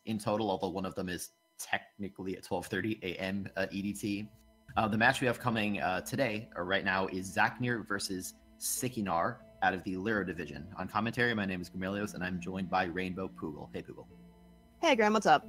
in total, although one of them is technically at 12:30 a.m. EDT. The match we have coming today, or right now, is Zacknir versus Sickynar out of the Lyra division. On commentary, my name is Gramelios, and I'm joined by Rainbow Poogle. Hey, Poogle. Hey, Graham, what's up?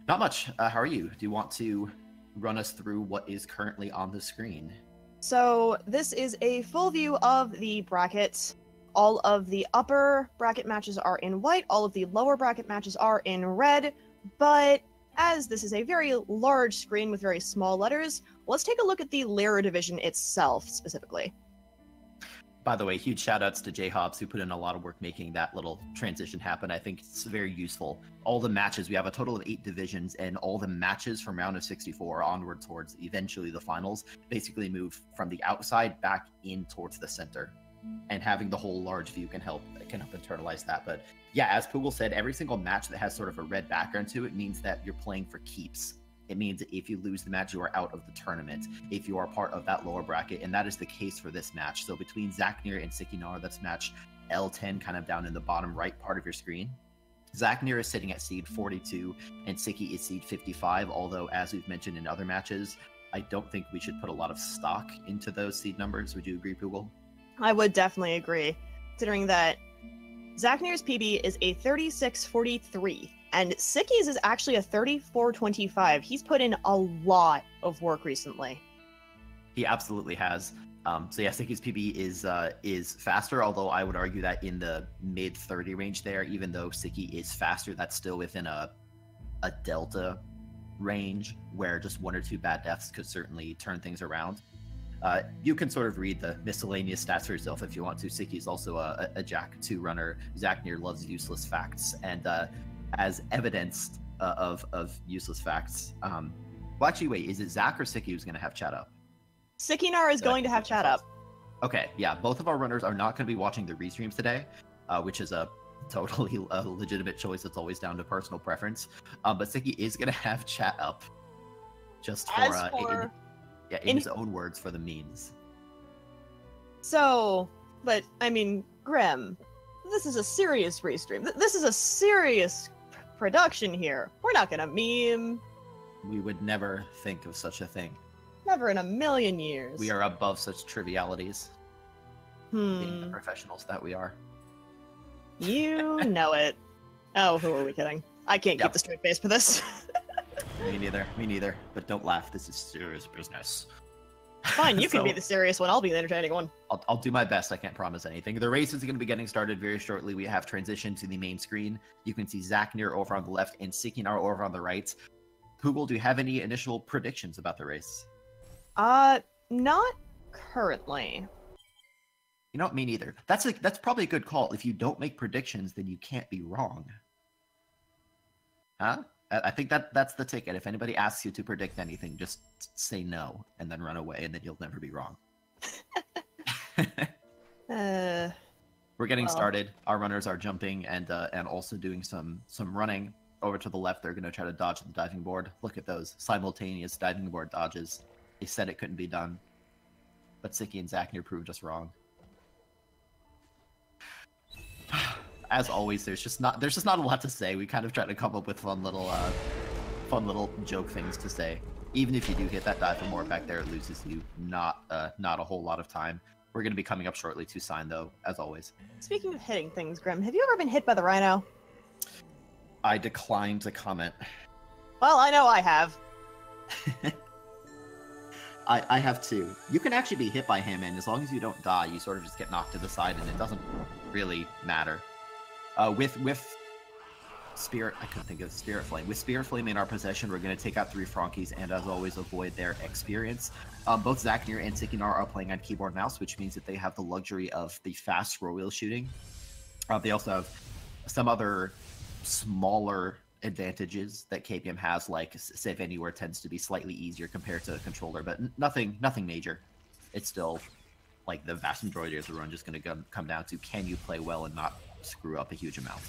Not much. How are you? Do you want to run us through what is currently on the screen? So, this is a full view of the brackets. All of the upper bracket matches are in white, all of the lower bracket matches are in red, but as this is a very large screen with very small letters, let's take a look at the Lyra division itself, specifically. By the way, huge shout-outs to J-Hobbs, who put in a lot of work making that little transition happen. I think it's very useful. All the matches, we have a total of 8 divisions, and all the matches from round of 64 onward towards eventually the finals basically move from the outside back in towards the center. And having the whole large view can help internalize that. But yeah, as Poogle said, every single match that has sort of a red background to it means that you're playing for keeps. It means if you lose the match, you are out of the tournament, if you are part of that lower bracket, and that is the case for this match. So between Zacknir and Sickynar, that's match L10, kind of down in the bottom right part of your screen. Zacknir is sitting at seed 42, and Sicky is seed 55, although, as we've mentioned in other matches, I don't think we should put a lot of stock into those seed numbers. Would you agree, Poogle? I would definitely agree, considering that Zacknir's PB is a 36.43, and Sicky's is actually a 34.25. He's put in a lot of work recently. He absolutely has. So yeah, Sicky's PB is faster, although I would argue that in the mid 30 range there, even though Sicky is faster, that's still within a delta range where just 1 or 2 bad deaths could certainly turn things around. You can sort of read the miscellaneous stats for yourself if you want to. Sicky is also a Jack 2 runner. Zacknir loves useless facts, and as evidenced of useless facts. Well, actually, wait, is it Zach or Sicky who's going to have chat up? Sickynar is going to have chat up. Okay, yeah, both of our runners are not going to be watching the restreams today, which is a totally legitimate choice. It's always down to personal preference. But Sicky is going to have chat up, just for in his own words, for the memes. So, but I mean, Grim, this is a serious restream. This is a serious production here. We're not gonna meme. We would never think of such a thing. Never in a million years. We are above such trivialities. Being the professionals that we are. You know it. Oh, who are we kidding? I can't keep the straight face for this. Me neither. But don't laugh. This is serious business. Fine, you can be the serious one. I'll be the entertaining one. I'll do my best. I can't promise anything. The race is going to be getting started very shortly. We have transitioned to the main screen. You can see Zacknir over on the left and Sickynar over on the right. Poogle, do you have any initial predictions about the race? Not currently. You know what? Me neither. That's probably a good call. If you don't make predictions, then you can't be wrong. Huh? I think that's the ticket. If anybody asks you to predict anything, just say no and then run away, and then you'll never be wrong. We're getting started. Our runners are jumping and also doing some running. Over to the left, they're going to try to dodge the diving board. Look at those simultaneous diving board dodges. They said it couldn't be done, but Sicky and Zacknir proved us wrong. As always, there's just not a lot to say. We kind of try to come up with fun little joke things to say. Even if you do hit that diving board back there, it loses you not a whole lot of time. We're going to be coming up shortly to sign, though, as always. Speaking of hitting things, Grim, have you ever been hit by the rhino? I decline to comment. Well, I know I have. I have too. You can actually be hit by him, and as long as you don't die, you sort of just get knocked to the side, and it doesn't really matter. With Spirit, I couldn't think of Spirit Flame. With Spirit Flame in our possession, we're going to take out 3 Frankies, and as always, avoid their experience. Both Zacknir and Sickynar are playing on keyboard and mouse, which means that they have the luxury of the fast scroll wheel shooting. They also have some other smaller advantages that KPM has, like Save Anywhere tends to be slightly easier compared to a controller, but nothing major. It's still, like, the vast majority of the run just going to come down to, can you play well and not screw up a huge amount.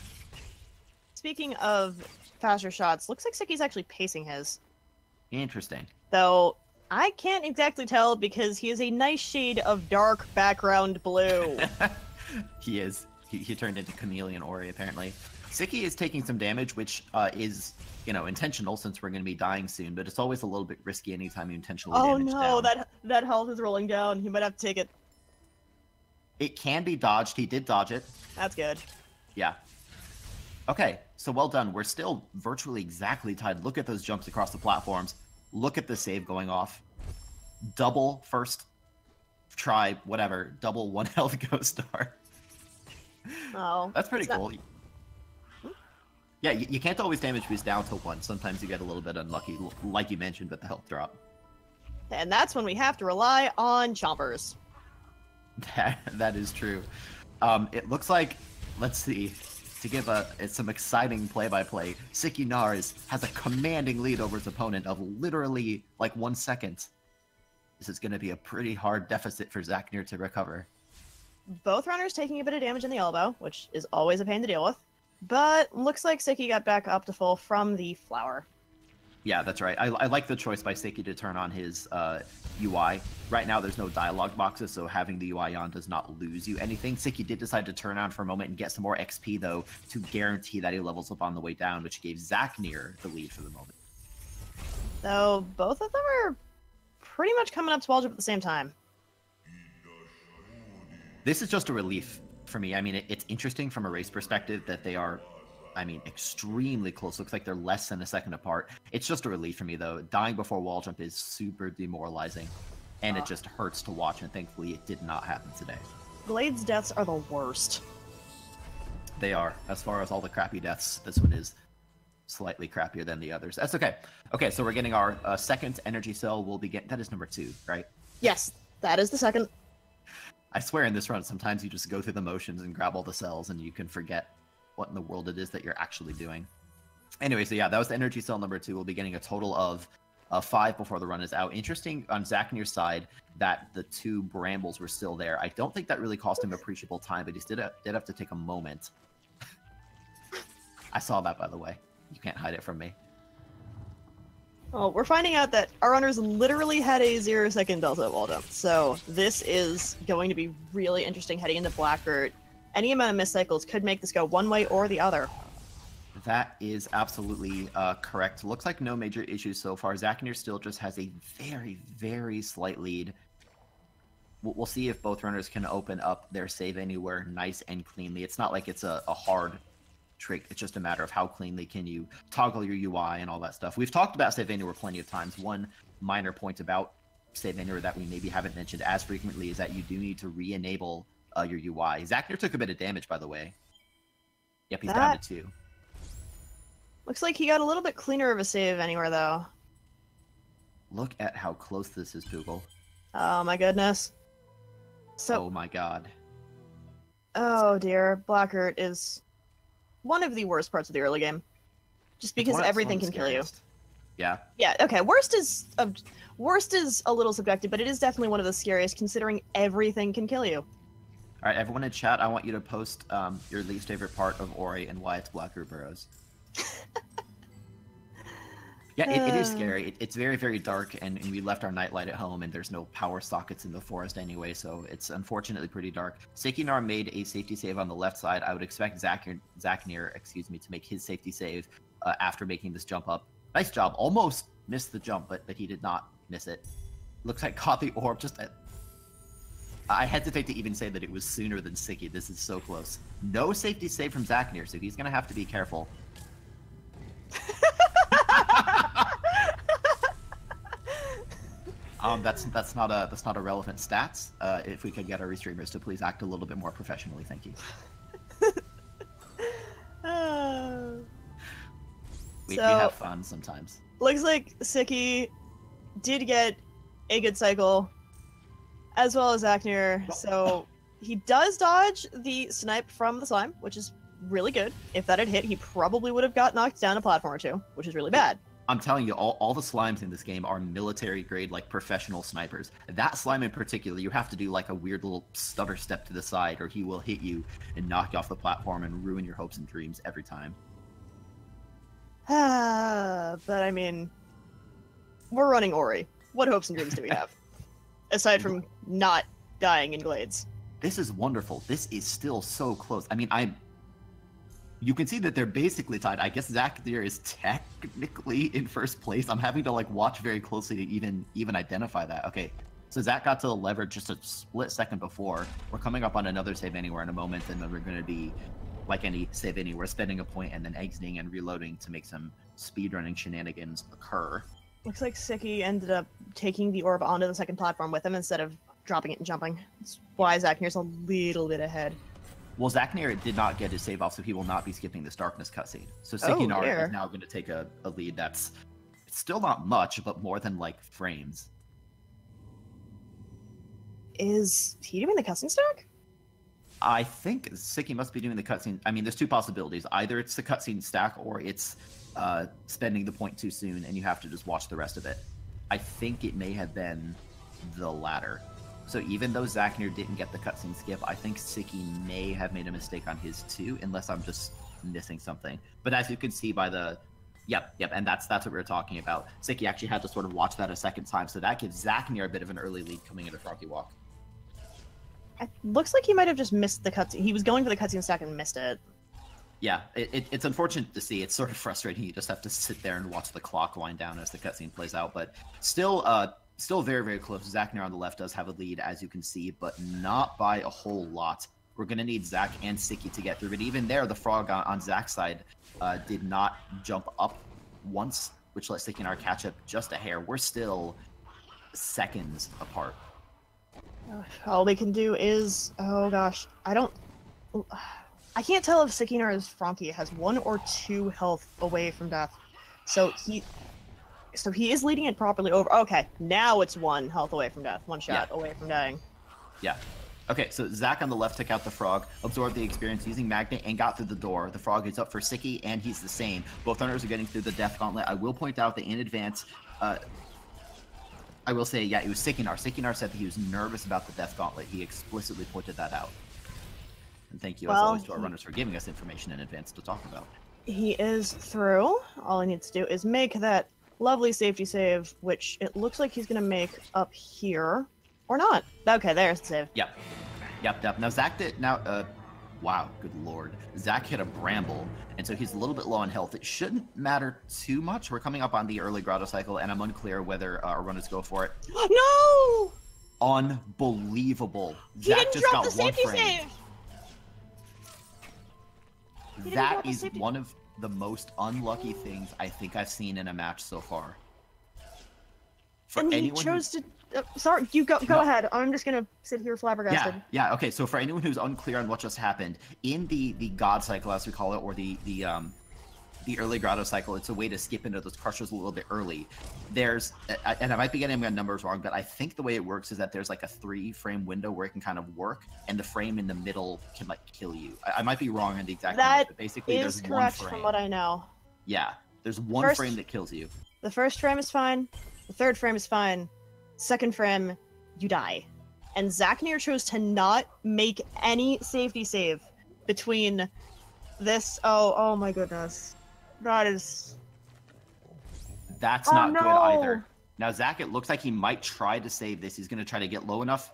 Speaking of faster shots, looks like Sicky's actually pacing his. Interesting. Though, I can't exactly tell because he is a nice shade of dark background blue. He is. He turned into Chameleon Ori, apparently. Sicky is taking some damage, which is, intentional since we're going to be dying soon, but it's always a little bit risky anytime you intentionally damage down. Oh no, that health is rolling down. He might have to take it. It can be dodged. He did dodge it. That's good. Yeah. Okay, so well done. We're still virtually exactly tied. Look at those jumps across the platforms. Look at the save going off. Double first try, whatever. Double 1 health ghost star. Oh. That's pretty cool. Yeah, you can't always damage boost down to 1. Sometimes you get a little bit unlucky, like you mentioned with the health drop. And that's when we have to rely on chompers. That is true. It looks like, let's see, to give some exciting play-by-play, Sickynar has a commanding lead over his opponent of literally like 1 second. This is going to be a pretty hard deficit for Zacknir to recover. Both runners taking a bit of damage in the elbow, which is always a pain to deal with. But looks like Sicky got back up to full from the flower. Yeah, that's right. I like the choice by Sicky to turn on his UI. Right now, there's no dialogue boxes, so having the UI on does not lose you anything. Sicky did decide to turn on for a moment and get some more XP, though, to guarantee that he levels up on the way down, which gave Zacknir the lead for the moment. So both of them are pretty much coming up to wall jump at the same time. This is just a relief for me. I mean, it's interesting from a race perspective that they are, extremely close. Looks like they're less than a second apart. It's just a relief for me, though. Dying before wall jump is super demoralizing, and it just hurts to watch, and thankfully it did not happen today. Glade's deaths are the worst. They are. As far as all the crappy deaths, this one is slightly crappier than the others. That's okay. Okay, so we're getting our second energy cell. We'll begin. That is number 2, right? Yes, that is the second. I swear in this run, sometimes you just go through the motions and grab all the cells, and you can forget what in the world it is that you're actually doing. Anyway, so yeah, that was the energy cell number 2. We'll be getting a total of 5 before the run is out. Interesting on Zacknir's side that the 2 brambles were still there. I don't think that really cost him appreciable time, but he did have to take a moment. I saw that, by the way. You can't hide it from me. Well, we're finding out that our runners literally had a 0-second delta at wall jump, so this is going to be really interesting heading into Blackbird. Any amount of missed cycles could make this go one way or the other. That is absolutely correct. Looks like no major issues so far. Zacknir still just has a very, very slight lead. We'll see if both runners can open up their save anywhere nice and cleanly. It's not like it's a hard trick. It's just a matter of how cleanly can you toggle your UI and all that stuff. We've talked about save anywhere plenty of times. One minor point about save anywhere that we maybe haven't mentioned as frequently is that you do need to re-enable your UI. Zacknir took a bit of damage, by the way. Yep, he's down to 2. Looks like he got a little bit cleaner of a save anywhere, though. Look at how close this is, Poogle. Oh my goodness. So, oh my god. Oh dear, Blackheart is one of the worst parts of the early game. Just because everything can kill you. Yeah. Yeah, okay, worst is a little subjective, but it is definitely one of the scariest considering everything can kill you. Alright, everyone in chat, I want you to post your least favorite part of Ori and why it's Blackheart Burrows. Yeah, it is scary. It's very, very dark, and we left our nightlight at home, and there's no power sockets in the forest anyway, so it's unfortunately pretty dark. Sickynar made a safety save on the left side. I would expect Zacknir, to make his safety save after making this jump up. Nice job. Almost missed the jump, but he did not miss it. Looks like caught the orb just at... I hesitate to even say that it was sooner than Sicky. This is so close. No safety save from Zacknir, so he's going to have to be careful. That's not a relevant stats. If we could get our restreamers to please act a little bit more professionally, thank you. We have fun sometimes. Looks like Sicky did get a good cycle, as well as Zacknir. So he does dodge the snipe from the slime, which is really good. If that had hit, he probably would have got knocked down a platform or 2, which is really bad. I'm telling you, all the slimes in this game are military grade, like professional snipers. That slime in particular, you have to do like a weird little stutter step to the side, or he will hit you and knock you off the platform and ruin your hopes and dreams every time. But I mean, we're running Ori. What hopes and dreams do we have? Aside from not dying in Glades. This is wonderful. This is still so close. I mean, You can see that they're basically tied. I guess Zacknir is technically in first place. I'm having to like watch very closely to even identify that. Okay, so Zach got to the lever just a split second before. We're coming up on another save anywhere in a moment, and then we're going to be, like any save anywhere, spending a point and then exiting and reloading to make some speedrunning shenanigans occur. Looks like Sicky ended up taking the orb onto the second platform with him instead of dropping it and jumping. That's why Zacknir's a little bit ahead. Well, Zacknir did not get his save off, so he will not be skipping this darkness cutscene. So Sickynar is now going to take a lead that's still not much, but more than like frames. Is he doing the cutscene stack? I think Sicky must be doing the cutscene. I mean, there's two possibilities. Either it's the cutscene stack, or it's spending the point too soon, and you have to just watch the rest of it. I think it may have been the latter. So even though Zacknir didn't get the cutscene skip, I think Sicky may have made a mistake on his too, unless I'm just missing something. But as you can see by the, yep, and that's what we were talking about. Sicky actually had to sort of watch that a second time, so that gives Zacknir a bit of an early lead coming into Froggy Walk. It looks like he might have just missed the cutscene. He was going for the cutscene stack and missed it. Yeah, it's unfortunate to see. It's sort of frustrating. You just have to sit there and watch the clock wind down as the cutscene plays out, but still very, very close. Zacknir on the left does have a lead, as you can see, but not by a whole lot. We're going to need Zach and Sicky to get through, but even there, the frog on Zach's side did not jump up once, which let Sickynar catch up just a hair. We're still seconds apart. All we can do is, oh gosh, I can't tell if Sickynar Frankie has 1 or 2 health away from death. So he is leading it properly over. Okay, now it's 1 health away from death, 1 shot away from dying. Yeah. Okay, so Zach on the left took out the frog, absorbed the experience using Magnet, and got through the door. The frog is up for Sicky, and he's the same. Both runners are getting through the death gauntlet. I will point out that in advance, I will say, yeah, it was Sickynar. Sickynar said that he was nervous about the death gauntlet. He explicitly pointed that out. And thank you, as always, to our runners for giving us information in advance to talk about. He is through. All he needs to do is make that lovely safety save, which it looks like he's going to make up here. Or not. Okay, there's the save. Yep. Now, Zach did... Now, wow, good lord. Zach hit a bramble, and so he's a little bit low on health. It shouldn't matter too much. We're coming up on the early grotto cycle, and I'm unclear whether our runners go for it. No! Unbelievable. He Zach didn't just drop got the safety 1 frame. Save! That is one of the most unlucky things I think I've seen in a match so far. For and he chose to... sorry, you go ahead. I'm just gonna sit here flabbergasted. Yeah. Okay. So for anyone who's unclear on what just happened, in the God cycle, as we call it, or the early grotto cycle, it's a way to skip into those crushers a little bit early. There's, and I might be getting my numbers wrong, but I think the way it works is that there's like a 3-frame window where it can kind of work, and the frame in the middle can like kill you. I might be wrong on the exact numbers, but basically there's 1 frame. That is correct from what I know. Yeah, there's 1 frame that kills you. The first frame is fine. The third frame is fine. Second frame, you die. And Zacknir chose to not make any safety save between this. Oh my goodness. That's not good either. Now, Zach, it looks like he might try to save this. He's going to try to get low enough.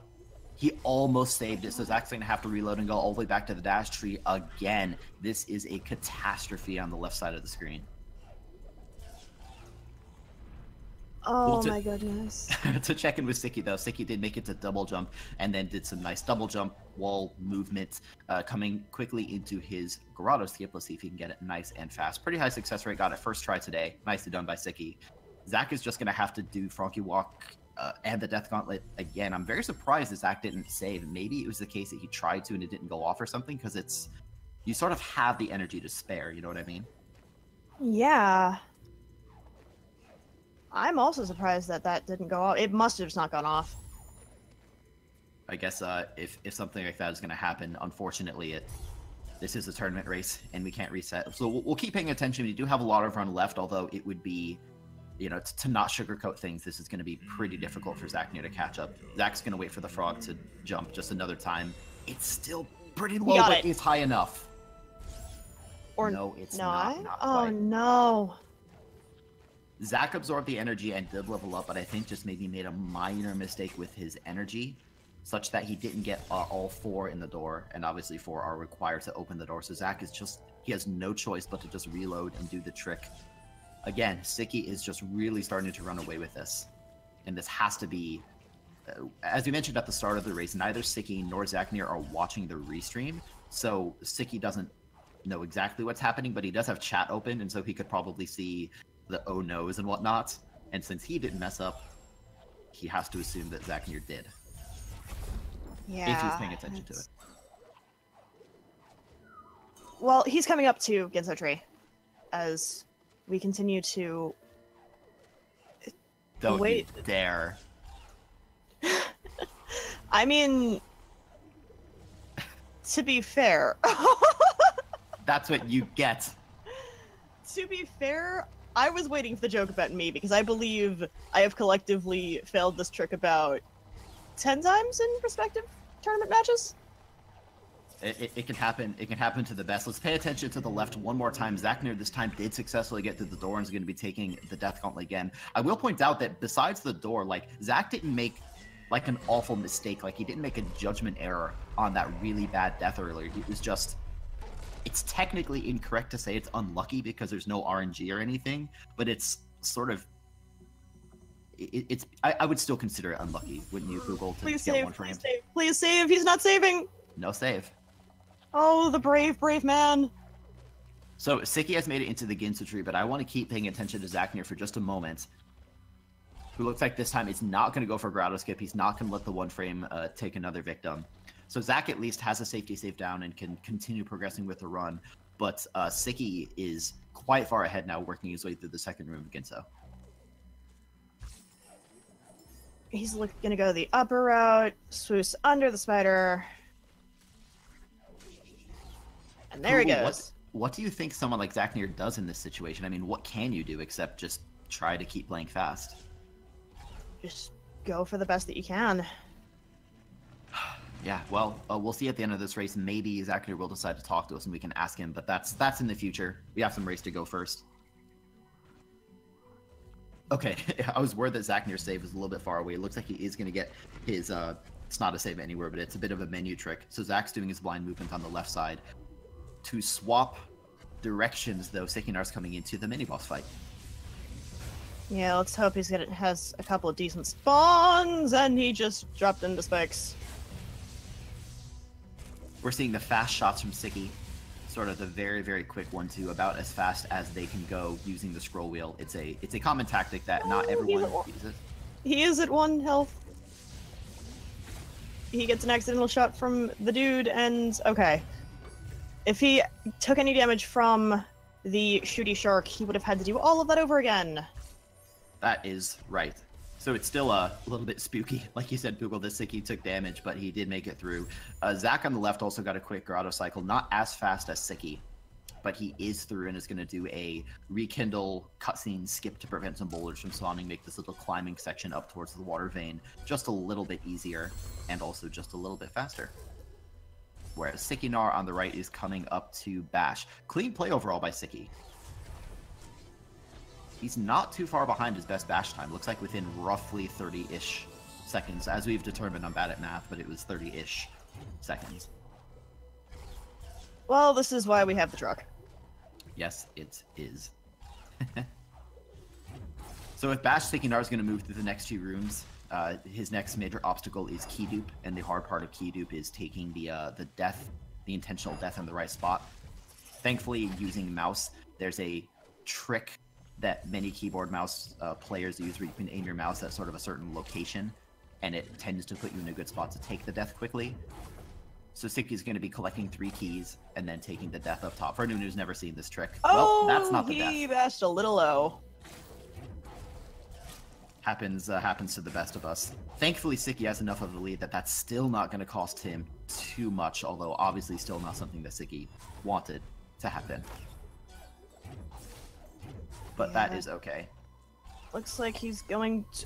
He almost saved it, so Zach's going to have to reload and go all the way back to the dash tree again. This is a catastrophe on the left side of the screen. Oh my goodness. To check in with Sicky, though, Sicky did make it to double jump and then did some nice double jump wall movement, coming quickly into his grotto skip. Let's see if he can get it nice and fast. Pretty high success rate. Got it first try today. Nicely done by Sicky. Zach is just going to have to do Froggy Walk and the Death Gauntlet again. I'm very surprised that Zach didn't save. Maybe it was the case that he tried to and it didn't go off or something, because it's... You sort of have the energy to spare, you know what I mean? Yeah. I'm also surprised that that didn't go off. It must have just not gone off. I guess if something like that is going to happen, unfortunately, this is a tournament race and we can't reset. So we'll keep paying attention. We do have a lot of run left, although it would be, you know, to not sugarcoat things, this is going to be pretty difficult for Zacknir to catch up. Zach's going to wait for the frog to jump just another time. It's still pretty low, but it's high enough. Or no, it's not. Not oh quite. No. Zach absorbed the energy and did level up, but I think just maybe made a minor mistake with his energy, such that he didn't get all 4 in the door, and obviously 4 are required to open the door. So Zach is just he has no choice but to just reload and do the trick. Again, Sicky is just really starting to run away with this. And this has to be, as we mentioned at the start of the race, neither Sicky nor Zacknir are watching the restream. So Sicky doesn't know exactly what's happening, but he does have chat open, and so he could probably see the oh no's and whatnot. And since he didn't mess up, he has to assume that Zacknir did. Yeah. If he's paying attention to it. Well, he's coming up to Ginso Tree as we continue to Don't wait. you dare. I mean, to be fair. That's what you get. To be fair, I was waiting for the joke about me because I believe I have collectively failed this trick about 10 times in respective tournament matches. It can happen. It can happen to the best. Let's pay attention to the left one more time. Zacknir this time did successfully get through the door and is going to be taking the Death Gauntlet again. I will point out that besides the door, like, Zack didn't make like an awful mistake. Like, he didn't make a judgment error on that really bad death earlier. It was just, it's technically incorrect to say it's unlucky because there's no RNG or anything, but it's sort of, I would still consider it unlucky, wouldn't you, Google, to Please get save, one frame? please save, please save, he's not saving! No save. Oh, the brave, brave man. So Sicky has made it into the Ginso tree, but I want to keep paying attention to Zacknir for just a moment. Who looks like this time is not going to go for Grotto Skip. He's not going to let the one frame take another victim. So Zack at least has a safety save down and can continue progressing with the run. But Sicky is quite far ahead now, working his way through the second room of Ginso. He's going to go the upper route, swoosh under the spider. And there he goes. What do you think someone like Zacknir does in this situation? I mean, what can you do except just try to keep playing fast? Just go for the best that you can. Yeah, well, we'll see at the end of this race. Maybe Zacknir will decide to talk to us and we can ask him, but that's in the future. We have some race to go first. Okay, I was worried that Zacknir's save was a little bit far away. It looks like he is going to get his, it's not a save anywhere, but it's a bit of a menu trick. So Zack's doing his blind movement on the left side. To swap directions, though, Sickynar's coming into the mini-boss fight. Yeah, let's hope has a couple of decent spawns, and he just dropped into spikes. We're seeing the fast shots from Sicky. Sort of the very, very quick 1-2, about as fast as they can go using the scroll wheel. It's a common tactic that not everyone uses. He is at 1 health. He gets an accidental shot from the dude, and okay. If he took any damage from the shooty shark, he would have had to do all of that over again. That is right. So it's still a little bit spooky. Like you said, Google, this Sicky took damage, but he did make it through. Zack on the left also got a quick grotto cycle, not as fast as Sicky, but he is through and is going to do a rekindle cutscene skip to prevent some boulders from spawning, make this little climbing section up towards the water vein just a little bit easier and also just a little bit faster. Whereas Sickynar on the right is coming up to Bash. Clean play overall by Sicky. He's not too far behind his best Bash time. Looks like within roughly 30-ish seconds. As we've determined, I'm bad at math, but it was 30-ish seconds. Well, this is why we have the truck. Yes, it is. So with Bash, Sickynar is going to move through the next 2 rooms. His next major obstacle is key dupe, and the hard part of key dupe is taking the intentional death in the right spot. Thankfully, using mouse, there's a trick that many keyboard mouse players use where you can aim your mouse at sort of a certain location, and it tends to put you in a good spot to take the death quickly. So Sicky's going to be collecting 3 keys and then taking the death up top. For anyone who's never seen this trick, oh, well, that's not the death. He bashed a little low. Happens to the best of us. Thankfully, Sicky has enough of a lead that that's still not going to cost him too much, although obviously still not something that Sicky wanted to happen. But yeah, that is okay. Looks like he's going to...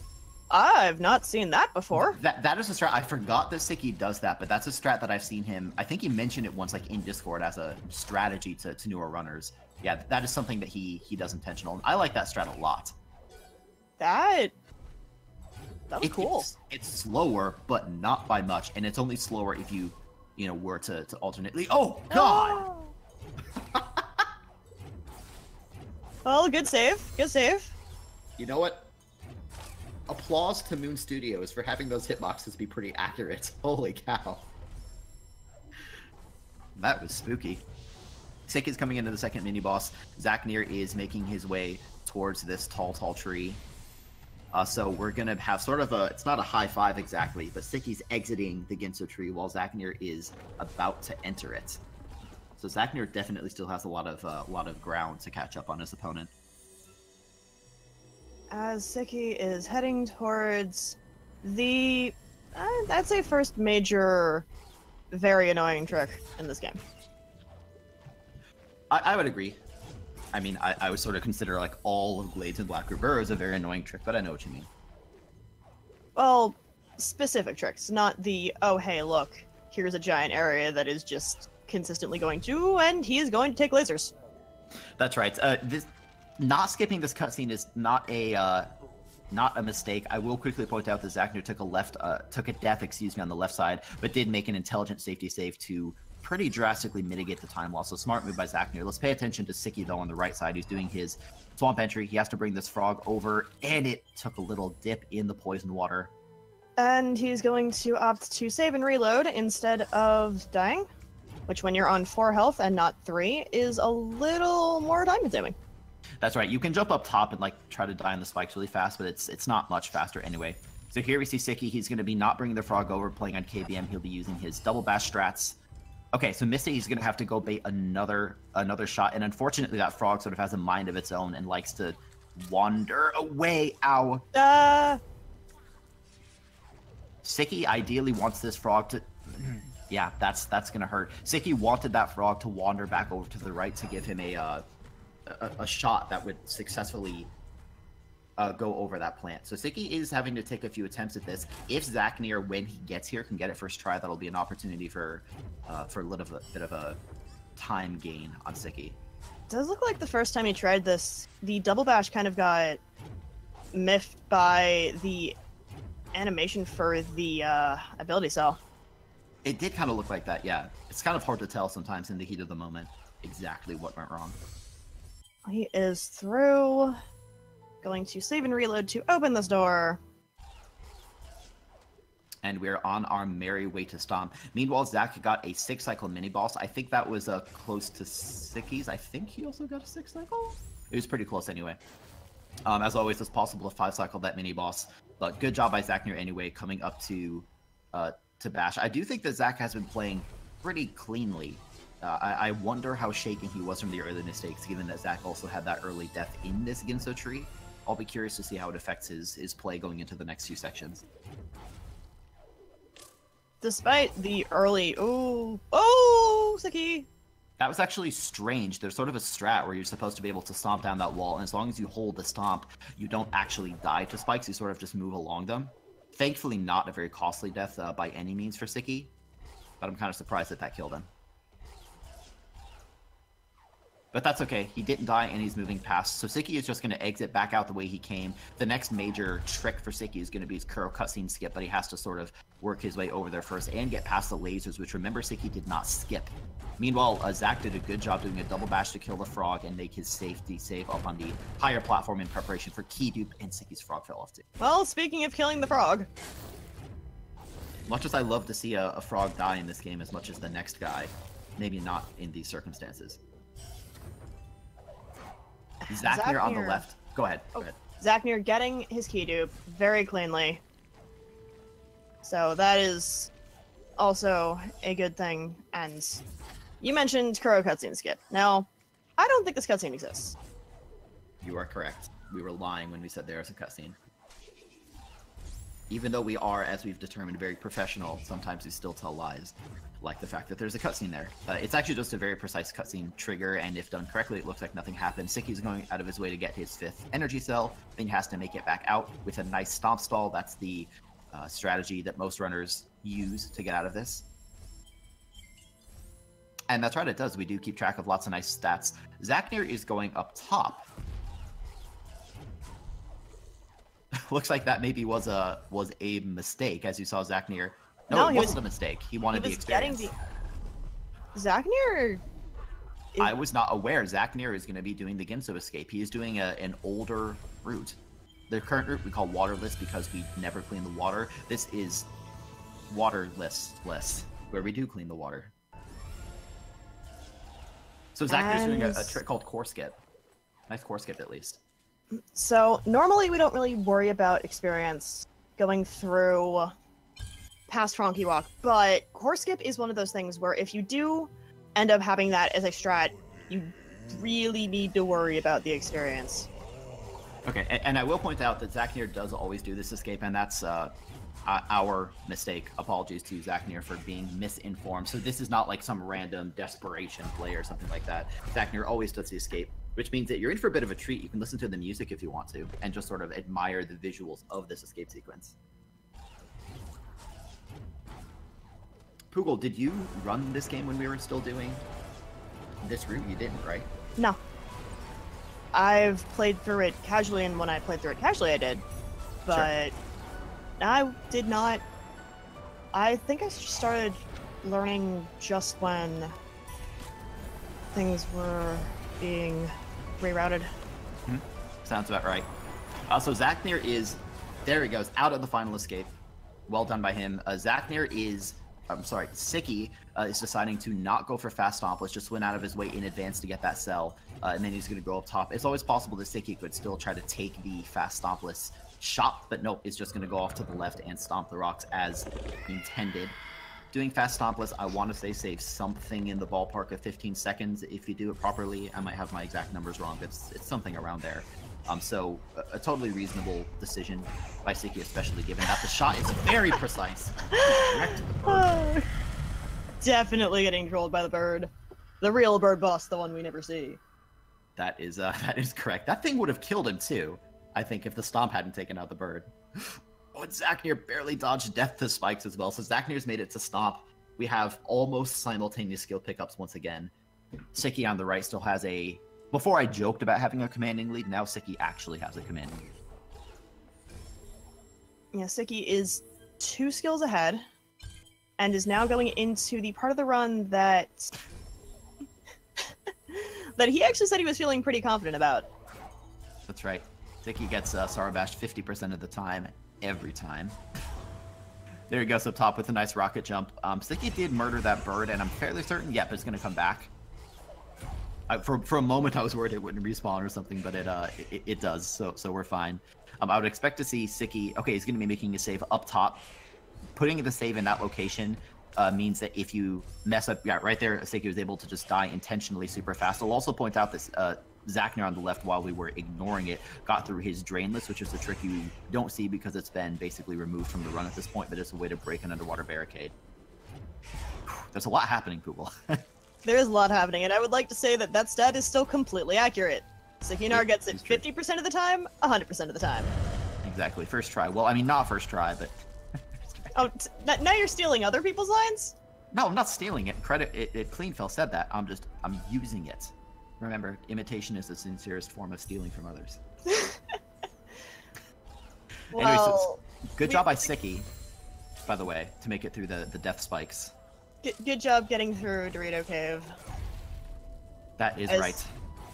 I've not seen that before. That is a strat. I forgot that Sicky does that, but that's a strat that I've seen him... I think he mentioned it once, like in Discord, as a strategy to newer runners. Yeah, that is something that he does intentional. I like that strat a lot. That was cool. It's slower, but not by much, and it's only slower if you were to alternately. Oh God! Well, good save. Good save. You know what? Applause to Moon Studios for having those hitboxes be pretty accurate. Holy cow. That was spooky. Sicky's coming into the second mini-boss. Zacknir is making his way towards this tall tree. So we're going to have sort of a... It's not a high five exactly, but Sicky's exiting the Ginso tree while Zacknir is about to enter it. So Zacknir definitely still has a lot of ground to catch up on his opponent. As Sicky is heading towards the, I'd say first major, very annoying trick in this game. I would agree. I mean, I would sort of consider like all of Glades and Black River as a very annoying trick, but I know what you mean. Well, specific tricks, not the, oh hey look, here's a giant area that is just consistently going to, and he is going to take lasers. That's right. Not skipping this cutscene is not a mistake. I will quickly point out that Zacknir took a death, on the left side, but did make an intelligent safety save to pretty drastically mitigate the time loss. So smart move by Zacknir. Let's pay attention to Sicky though on the right side. He's doing his swamp entry. He has to bring this frog over, and it took a little dip in the poison water. And he's going to opt to save and reload instead of dying, which when you're on 4 health and not 3 is a little more time consuming. That's right. You can jump up top and like try to die on the spikes really fast, but it's not much faster anyway. So here we see Sicky. He's going to be not bringing the frog over, playing on KBM. He'll be using his double bash strats. Okay, so Misty, he's going to have to go bait another shot, and unfortunately that frog sort of has a mind of its own and likes to wander away. Ow. Sicky ideally wants this frog to... Yeah, that's going to hurt. Sicky wanted that frog to wander back over to the right to give him a shot that would successfully go over that plant. So Sicky is having to take a few attempts at this. If Zacknir, when he gets here, can get it first try, that'll be an opportunity for a little bit of a time gain on Sicky. Does look like the first time he tried this, the double bash kind of got miffed by the animation for the ability cell. It did kind of look like that, yeah. It's kind of hard to tell sometimes in the heat of the moment exactly what went wrong. He is through. Going to save and reload to open this door. And we're on our merry way to Stomp. Meanwhile, Zack got a 6-cycle mini-boss. I think that was close to Sicky's. I think he also got a 6-cycle? It was pretty close anyway. As always, it's possible to 5-cycle that mini-boss. But good job by Zacknir anyway, coming up to bash. I do think that Zack has been playing pretty cleanly. I wonder how shaken he was from the early mistakes, given that Zack also had that early death in this Ginso tree. I'll be curious to see how it affects his play going into the next few sections. Despite the early... Oh, Sicky! That was actually strange. There's sort of a strat where you're supposed to be able to stomp down that wall, and as long as you hold the stomp, you don't actually die to spikes, you sort of just move along them. Thankfully not a very costly death by any means for Sicky, but I'm kind of surprised that killed him. But that's okay. He didn't die, and he's moving past. So Sicky is just going to exit back out the way he came. The next major trick for Sicky is going to be his Kuro cutscene skip, but he has to sort of work his way over there first and get past the lasers, which remember Sicky did not skip. Meanwhile, Zack did a good job doing a double bash to kill the frog and make his safety save up on the higher platform in preparation for key dupe, and Sicky's frog fell off too. Well, speaking of killing the frog. Much as I love to see a frog die in this game as much as the next guy, maybe not in these circumstances. Zacknir on the left. Go ahead. Go ahead. Zacknir getting his key dupe very cleanly. So that is also a good thing. And you mentioned Kuro cutscene skip. Now, I don't think this cutscene exists. You are correct. We were lying when we said there is a cutscene. Even though we are, as we've determined, very professional, sometimes we still tell lies. Like the fact that there's a cutscene there. It's actually just a very precise cutscene trigger, and if done correctly, it looks like nothing happened. Sicky's going out of his way to get his 5th energy cell, then he has to make it back out with a nice stomp stall. That's the strategy that most runners use to get out of this. And that's right, it does. We do keep track of lots of nice stats. Zacknir is going up top. Looks like that maybe was a mistake, as you saw Zacknir. No, it wasn't a mistake. He wanted the experience. Zacknir I was not aware Zacknir is going to be doing the Ginso escape. He is doing an older route. The current route we call waterless because we never clean the water. This is waterless, where we do clean the water. So Zacknir's doing a trick called core skip. Nice core skip, at least. So normally we don't really worry about experience going through past Frankie Walk, but core skip is one of those things where if you do end up having that as a strat, you really need to worry about the experience. Okay, and I will point out that Zacknir does always do this escape, and that's our mistake. Apologies to Zacknir for being misinformed. So this is not like some random desperation play or something like that. Zacknir always does the escape, which means that you're in for a bit of a treat. You can listen to the music if you want to, and just sort of admire the visuals of this escape sequence. Poogle, did you run this game when we were still doing this route? You didn't, right? No. I've played through it casually, and when I played through it casually, I did. But Sure. I did not... I think I started learning just when things were being rerouted. Sounds about right. So Zacknir is... There he goes, out of the final escape. Well done by him. Zacknir is... I'm sorry, Sicky is deciding to not go for fast stomp. Let's just went out of his way in advance to get that cell, and then he's going to go up top. It's always possible that Sicky could still try to take the fast stompless shot, but nope, it's just going to go off to the left and stomp the rocks as intended. Doing fast stompless, I want to say saves something in the ballpark of 15 seconds. If you do it properly, I might have my exact numbers wrong, but it's something around there. So a totally reasonable decision by Sicky, especially given that the shot is very precise. Direct to the bird. Definitely getting trolled by the bird. The real bird boss, the one we never see. That is correct. That thing would have killed him too, I think, if the stomp hadn't taken out the bird. Oh, and Zacknir barely dodged death to spikes as well, so Zacknir's made it to stomp. We have almost simultaneous skill pickups once again. Sicky on the right still has a... Before I joked about having a commanding lead, now Sicky actually has a commanding lead. Yeah, Sicky is 2 skills ahead, and is now going into the part of the run that... that he actually said he was feeling pretty confident about. That's right. Sicky gets Sarabashed 50% of the time, every time. There he goes up top with a nice rocket jump. Sicky did murder that bird, and I'm fairly certain, yep, it's going to come back. For a moment, I was worried it wouldn't respawn or something, but it does, so we're fine. I would expect to see Sicky... Okay, he's going to be making a save up top. Putting the save in that location means that if you mess up... Yeah, right there, Sicky was able to just die intentionally super fast. I'll also point out this Zacknir on the left, while we were ignoring it, got through his Drainless, which is a trick you don't see because it's been basically removed from the run at this point, but it's a way to break an underwater barricade. There's a lot happening, Google. There is a lot happening, and I would like to say that that stat is still completely accurate. Sickynar gets it 50% of the time, 100% of the time. Exactly. First try. Well, I mean, not first try, but... Oh, now you're stealing other people's lines? No, I'm not stealing it. Credit it Cleanfell said that. I'm using it. Remember, imitation is the sincerest form of stealing from others. Well, anyway, so good job by Sicky, by the way, to make it through the death spikes. Good job getting through Dorito Cave. That is right.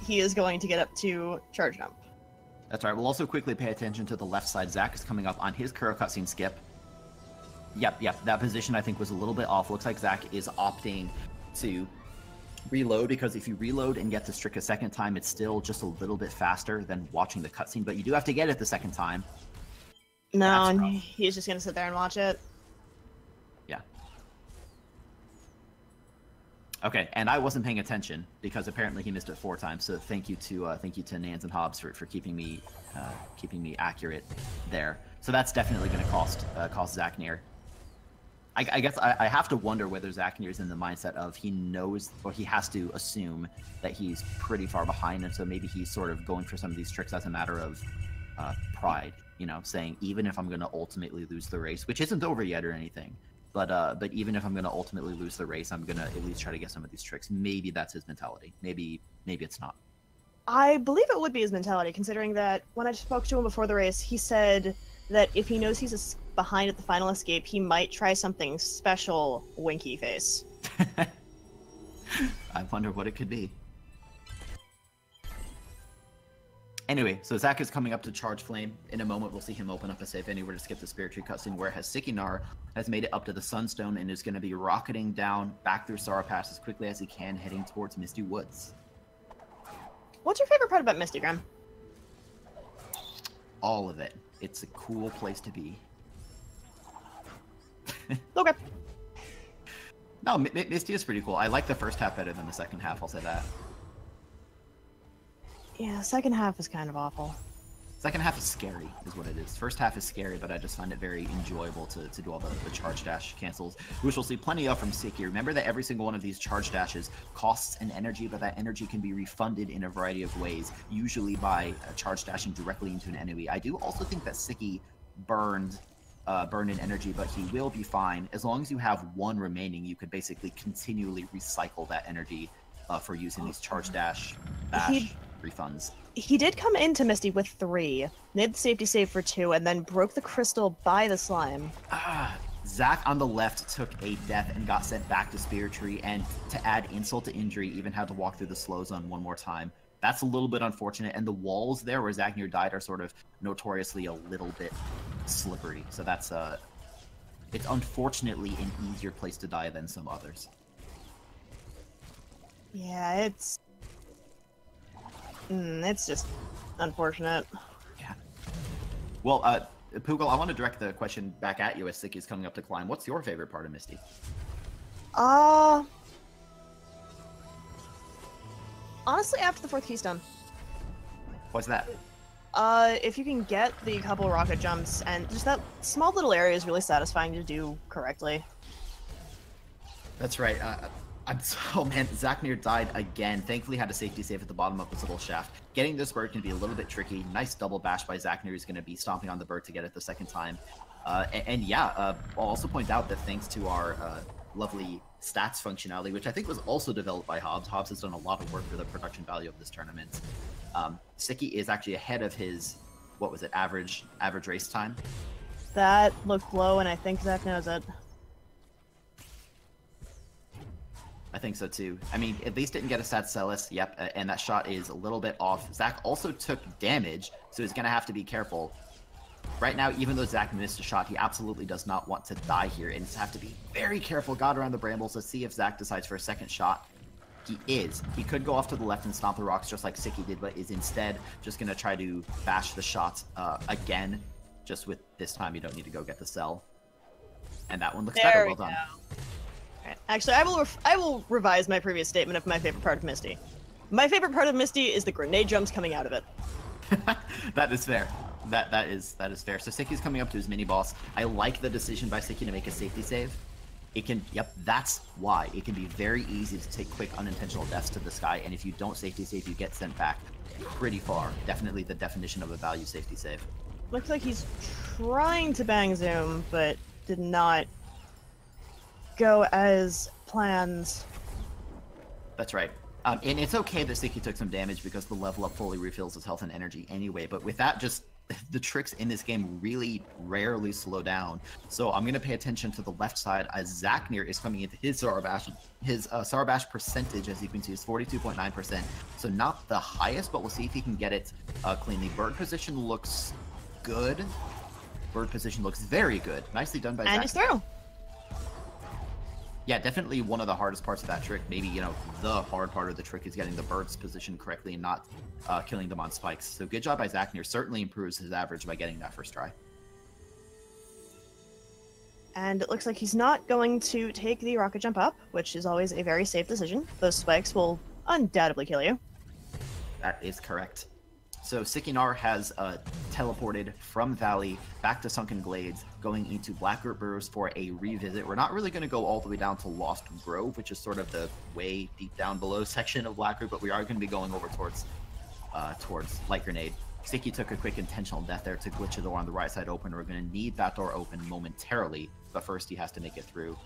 He is going to get up to charge jump. That's right. We'll also quickly pay attention to the left side. Zack is coming up on his Kuro cutscene skip. Yep. That position I think was a little bit off. Looks like Zack is opting to reload, because if you reload and get to Strick a second time, it's still just a little bit faster than watching the cutscene, but you do have to get it the second time. No, and he's just going to sit there and watch it. Yeah. Okay, and I wasn't paying attention because apparently he missed it 4 times. So thank you to Nans and Hobbs for keeping me accurate there. So that's definitely going to cost Zacknir. I guess I have to wonder whether Zacknir is in the mindset of he knows, or he has to assume that he's pretty far behind, and so maybe he's sort of going for some of these tricks as a matter of pride. You know, saying even if I'm going to ultimately lose the race, which isn't over yet or anything. But even if I'm going to ultimately lose the race, I'm going to at least try to get some of these tricks. Maybe that's his mentality. Maybe it's not. I believe it would be his mentality, considering that when I spoke to him before the race, he said that if he knows he's behind at the final escape, he might try something special, winky face. I wonder what it could be. Anyway, so Zack is coming up to charge Flame. In a moment, we'll see him open up a save anywhere to skip the Spirit Tree cutscene, whereas Sickynar has made it up to the Sunstone and is going to be rocketing down back through Sorrow Pass as quickly as he can, heading towards Misty Woods. What's your favorite part about Misty, Graham? All of it. It's a cool place to be. Okay. No, Misty is pretty cool. I like the first half better than the second half, I'll say that. Yeah, the second half is kind of awful. Second half is scary, is what it is. First half is scary, but I just find it very enjoyable to do all the charge dash cancels, which we'll see plenty of from Sicky. Remember that every single one of these charge dashes costs an energy, but that energy can be refunded in a variety of ways, usually by charge dashing directly into an enemy. I do also think that Sicky burned in energy, but he will be fine. As long as you have one remaining, you could basically continually recycle that energy for using these charge dash bash refunds. He did come into Misty with 3, made the safety save for 2, and then broke the crystal by the slime. Zack on the left took a death and got sent back to Spirit Tree, and to add insult to injury, even had to walk through the slow zone one more time. That's a little bit unfortunate, and the walls there where Zacknir died are sort of notoriously a little bit slippery, so that's it's unfortunately an easier place to die than some others. Yeah, it's just unfortunate. Yeah. Well, Poogle, I want to direct the question back at you as Sicky's coming up to climb. What's your favorite part of Misty? Honestly, after the 4th keystone. What's that? If you can get the couple rocket jumps, and just that small little area is really satisfying to do correctly. That's right. Oh man, Zacknir died again. Thankfully had a safety save at the bottom of this little shaft. Getting this bird can be a little bit tricky. Nice double bash by Zacknir. He's going to be stomping on the bird to get it the second time. I'll also point out that thanks to our lovely stats functionality, which I think was also developed by Hobbs. Hobbs has done a lot of work for the production value of this tournament. Sicky is actually ahead of his, what was it, average race time? That looked low, and I think Zack knows it. I think so too. I mean, at least didn't get a stat Celis, yep, and that shot is a little bit off. Zack also took damage, so he's going to have to be careful. Right now, even though Zack missed a shot, he absolutely does not want to die here, and he's have to be very careful. Got around the brambles. Let's see if Zack decides for a second shot. He is. He could go off to the left and stomp the rocks just like Sicky did, but is instead just going to try to bash the shot again. Just with this time, you don't need to go get the cell. And that one looks better. Well done. Right. Actually, I will revise my previous statement of my favorite part of Misty. My favorite part of Misty is the grenade jumps coming out of it. That is fair. That is fair. So Sicky's coming up to his mini boss. I like the decision by Sicky to make a safety save. It can, that's why. It can be very easy to take quick unintentional deaths to this guy, and if you don't safety save, you get sent back pretty far. Definitely the definition of a value safety save. Looks like he's trying to bang zoom, but did not go as planned. That's right. And it's okay that Sicky took some damage because the level up fully refills his health and energy anyway, but with that, just the tricks in this game really rarely slow down. So I'm going to pay attention to the left side as Zacknir is coming into his Sarbash. His Sarbash percentage, as you can see, is 42.9%. So not the highest, but we'll see if he can get it cleanly. Bird position looks good. Bird position looks very good. Nicely done by Zacknir. And it's through. Yeah, definitely one of the hardest parts of that trick. Maybe, the hard part of the trick is getting the birds positioned correctly and not killing them on spikes. So good job by Zacknir. Certainly improves his average by getting that first try. And it looks like he's not going to take the rocket jump up, which is always a very safe decision. Those spikes will undoubtedly kill you. That is correct. So Sickynar has teleported from Valley back to Sunken Glades, going into Blackroot Burrows for a revisit. We're not really going to go all the way down to Lost Grove, which is sort of the way deep down below section of Blackroot, but we are going to be going over towards Light Grenade. Sicky took a quick intentional death there to glitch the door on the right side open. We're going to need that door open momentarily, but first he has to make it through.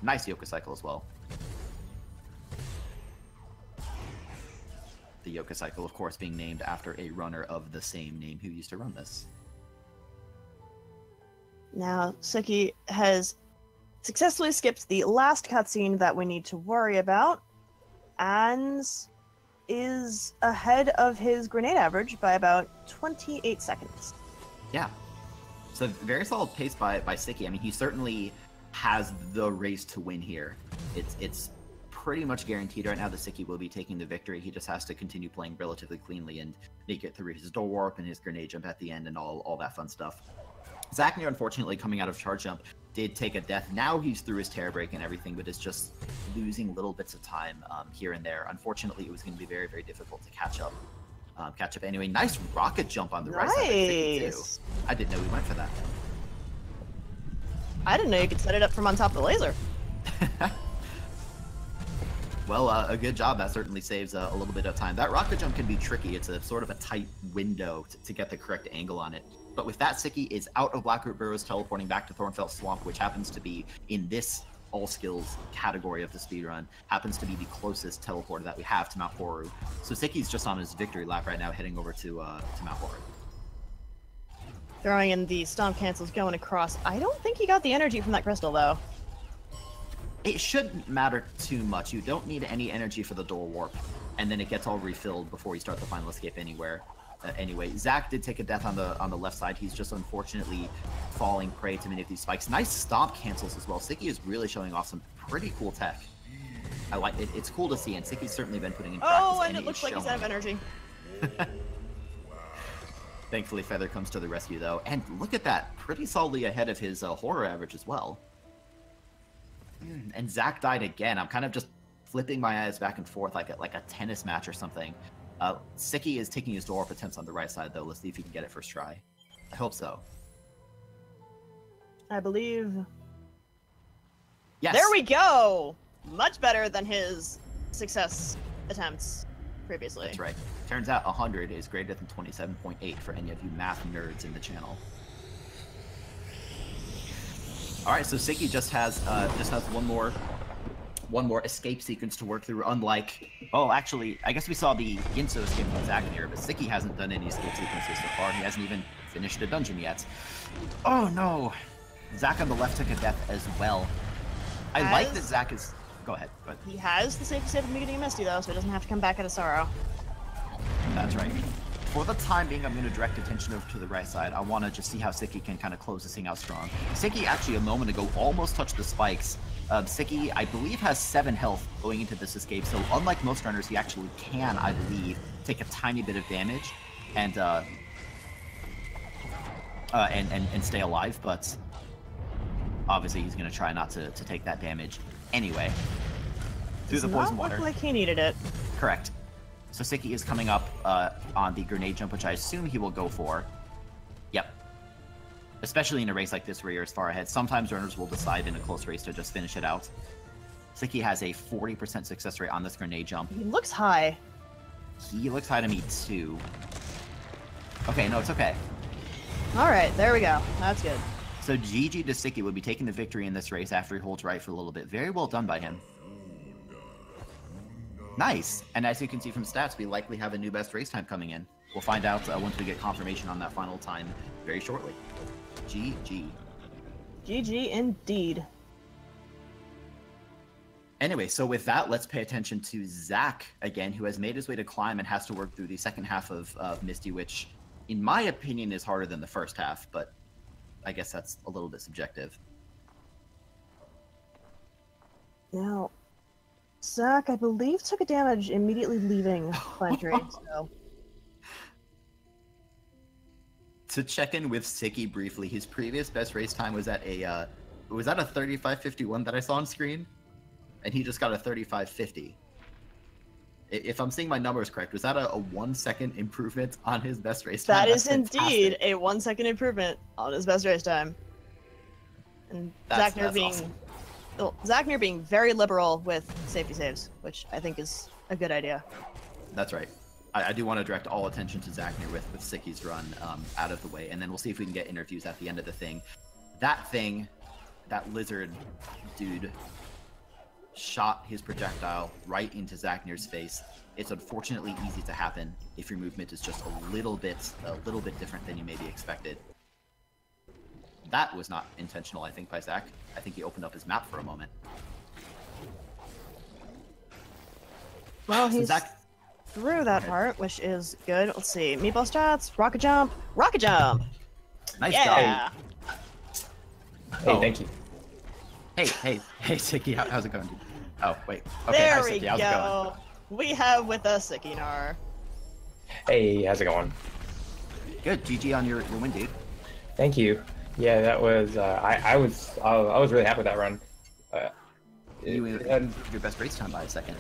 Nice Yoka Cycle as well. The Yoka Cycle, of course, being named after a runner of the same name who used to run this. Now, Sicky has successfully skipped the last cutscene that we need to worry about, and is ahead of his grenade average by about 28 seconds. Yeah. So very solid pace by Sicky. I mean, he certainly has the race to win here. It's pretty much guaranteed right now that Sicky will be taking the victory. He just has to continue playing relatively cleanly and make it through his door warp and his grenade jump at the end and all that fun stuff. Zacknir, unfortunately, coming out of charge jump, did take a death. Now he's through his terror break and everything, but is just losing little bits of time here and there. Unfortunately, it was going to be very, very difficult to catch up. Anyway. Nice rocket jump on the right side of Sicky, too. I didn't know we went for that. I didn't know you could set it up from on top of the laser. Well, a good job. That certainly saves a little bit of time. That rocket jump can be tricky. It's a sort of a tight window to get the correct angle on it. But with that, Sicky is out of Blackroot Burrows, teleporting back to Thornfelt Swamp, which happens to be in this all-skills category of the speedrun, happens to be the closest teleporter that we have to Mount Horu. So Sicky's just on his victory lap right now, heading over to Mount Horu. Throwing in the stomp cancels going across. I don't think he got the energy from that crystal, though. It shouldn't matter too much. You don't need any energy for the door warp, and then it gets all refilled before you start the final escape anywhere. Anyway, Zack did take a death on the left side. He's just unfortunately falling prey to many of these spikes. Nice stomp cancels as well. Sicky is really showing off some pretty cool tech. I like it. It's cool to see, and Sicky's certainly been putting in practice. Oh, and it looks like he's out of energy. Thankfully, Feather comes to the rescue, though. And look at that. Pretty solidly ahead of his horror average as well. And Zack died again. I'm kind of just flipping my eyes back and forth like a tennis match or something. Sicky is taking his door attempts on the right side, though. Let's see if he can get it first try. I hope so. I believe. Yes. There we go! Much better than his success attempts previously. That's right. Turns out 100 is greater than 27.8 for any of you math nerds in the channel. All right, so Sicky just has one more escape sequence to work through. Unlike, oh, actually, I guess we saw the Ginso escape from Zacknir, but Sicky hasn't done any escape sequences so far. He hasn't even finished a dungeon yet. Oh no, Zack on the left took a death as well. I like that Zack is. Go ahead. He has the safety save at the beginning of Misty though, so he doesn't have to come back at a sorrow. That's right. For the time being, I'm going to direct attention over to the right side. I want to just see how Sicky can kind of close this thing out strong. Sicky actually a moment ago almost touched the spikes. Sicky, I believe, has 7 health going into this escape, so unlike most runners, he actually can, I believe, take a tiny bit of damage and stay alive, but obviously he's going to try not to take that damage anyway. Through the poison water. Does not look like he needed it. Correct. So Sicky is coming up on the grenade jump, which I assume he will go for. Yep. Especially in a race like this where you're as far ahead. Sometimes runners will decide in a close race to just finish it out. Sicky has a 40% success rate on this grenade jump. He looks high. He looks high to me too. Okay, no, it's okay. Alright, there we go. That's good. So GG to Sicky would be taking the victory in this race after he holds right for a little bit. Very well done by him. Nice. And as you can see from stats, we likely have a new best race time coming in. We'll find out once we get confirmation on that final time very shortly. GG. GG indeed. Anyway, so with that, let's pay attention to Zack again, who has made his way to climb and has to work through the second half of Misty, which, in my opinion, is harder than the first half, but I guess that's a little bit subjective. Now, Zack, I believe, took a damage immediately leaving Plantry, so... To check in with Sicky briefly, his previous best race time was at a 35:51 that I saw on screen? And he just got a 35:50. If I'm seeing my numbers correct, was that a 1 second improvement on his best race time? That is indeed a 1 second improvement on his best race time. And Zacknir being... Awesome. Well, Zacknir being very liberal with safety saves, which I think is a good idea. That's right. I do want to direct all attention to Zacknir with Sicky's run out of the way, and then we'll see if we can get interviews at the end of the thing. That lizard dude, shot his projectile right into Zacknir's face. It's unfortunately easy to happen if your movement is just a little bit different than you maybe expected. That was not intentional, I think, by Zack. I think he opened up his map for a moment. Well, he's through that part, which is good. Let's see. Meatball stats, rocket jump, rocket jump. Nice Yeah. job. Hey, thank you. Hey, Sicky, how's it going, dude? Oh, wait. Okay, There hi, we Sicky, how's it going? go. We have with us Sickynar. Hey, how's it going? Good, GG on your win, dude. Thank you. Yeah, that was I was really happy with that run. You had your best race time by a second.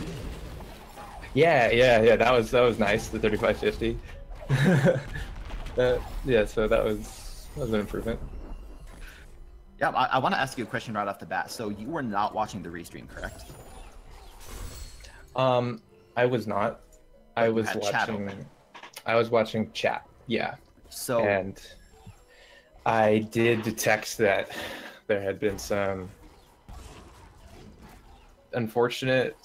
Yeah. That was nice. The 35.50. Yeah, so that was an improvement. Yeah, I want to ask you a question right off the bat. So you were not watching the restream, correct? I was not. I was chat open. watching. I was watching chat. Yeah. So And I did detect that there had been some unfortunate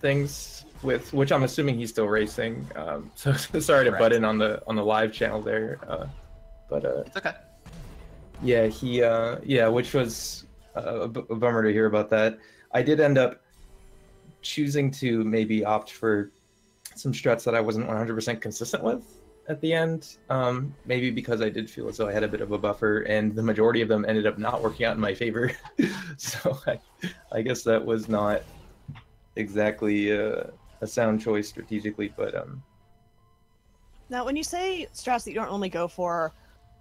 things with which I'm assuming he's still racing. So sorry to butt in on the live channel there, but it's okay. Yeah, which was a bummer to hear about that. I did end up choosing to maybe opt for some struts that I wasn't 100% consistent with at the end, maybe because I did feel as though I had a bit of a buffer, and the majority of them ended up not working out in my favor. So I guess that was not exactly a sound choice strategically, but Now, when you say strats that you don't normally go for,